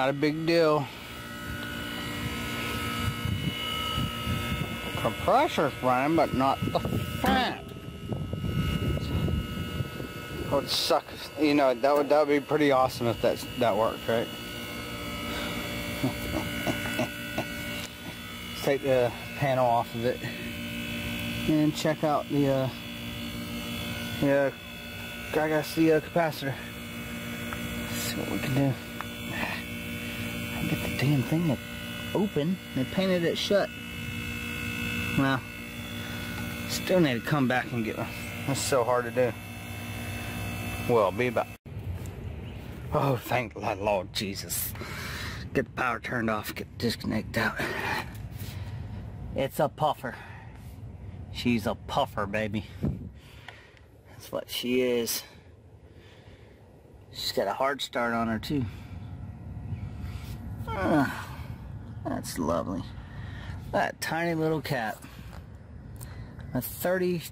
not a big deal. Compressor's running, but not the fan. It would suck, you know. That would be pretty awesome if that worked, right? Let's take the panel off of it and check out the capacitor. Let's see what we can do. I get the damn thing to open. They painted it shut. Well, still need to come back and get one. That's so hard to do. Well, be about. Oh, thank the Lord Jesus. Get the power turned off. Get the disconnect out. It's a puffer. She's a puffer, baby. That's what she is. She's got a hard start on her too. That's lovely. That tiny little cap. A 30-5.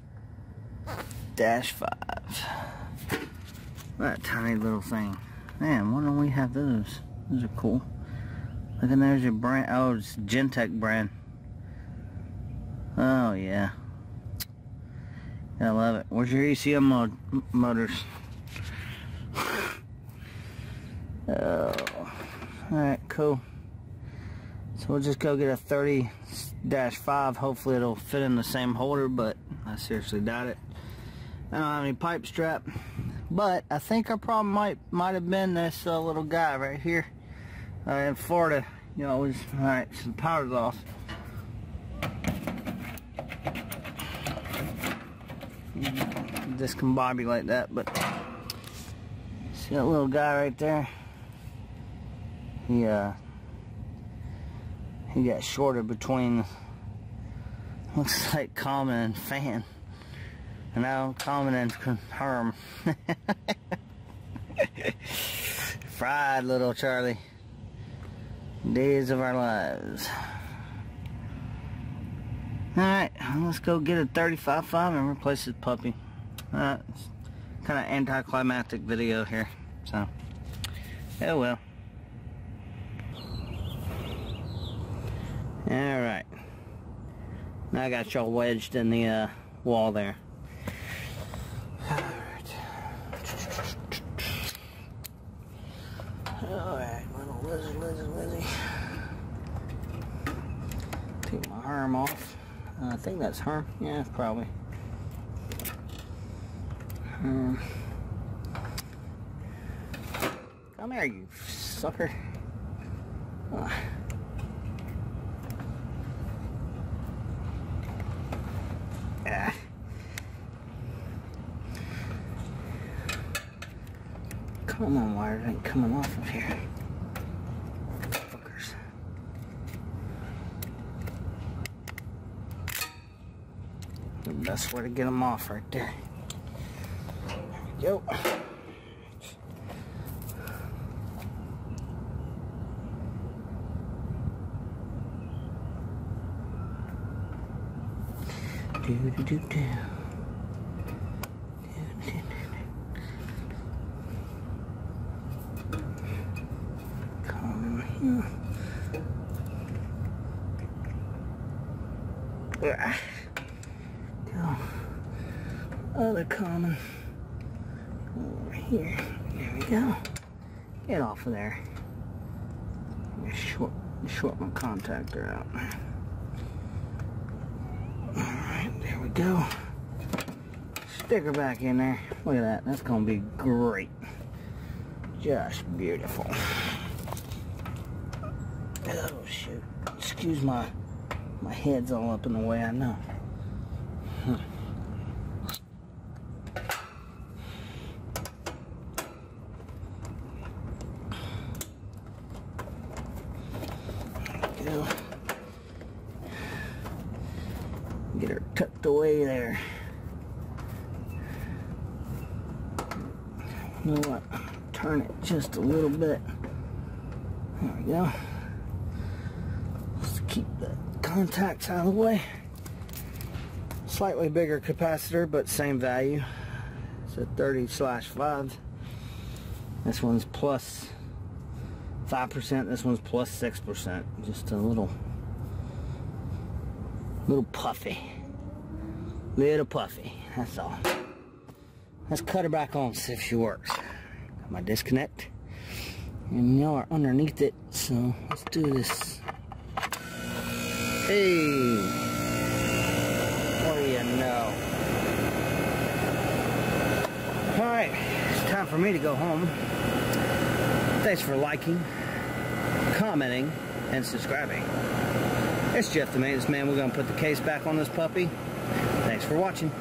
That tiny little thing. Man, why don't we have those? Those are cool. Look, and there's your brand. Oh, it's Gentech brand. Oh, yeah. I love it. Where's your ECM motors? Oh. Alright, cool. So we'll just go get a 30-5. Hopefully it'll fit in the same holder, but I seriously doubt it. I don't have any pipe strap, but I think our problem might have been this little guy right here in Florida. You know, alright, so the power's off. Discombobulate that, but see that little guy right there? He got shorted between, looks like common and fan. And now common and herm. Fried little Charlie. Days of our lives. Alright, let's go get a 35.5 and replace this puppy. It's kind of anticlimactic video here. So, oh well. Alright. Now I got y'all wedged in the wall there. Alright. Alright, little Lizzie. Take my arm off. I think that's her. Yeah, probably. Come here, you sucker. Come on, wires ain't coming off of here. Fuckers. The best way to get them off right there. There we go. Do. Come here. Go. Other common. Over here. There we go. Get off of there. Short my contactor out. Alright, there we go. Stick her back in there. Look at that. That's going to be great. Just beautiful. Oh, shoot. Excuse my head's all up in the way, I know. There we go. Get her tucked away there. You know what? Turn it just a little bit. There we go. Just keep the contacts out of the way. Slightly bigger capacitor, but same value. It's a 30/5. This one's plus 5%. This one's plus 6%. Just a little puffy. Little puffy. That's all. Let's cut her back on, see if she works. Got my disconnect. And y'all are underneath it, so let's do this. Hey! What do you know? Alright, it's time for me to go home. Thanks for liking, commenting, and subscribing. It's Jeff the Maintenance Man. We're going to put the case back on this puppy. Thanks for watching.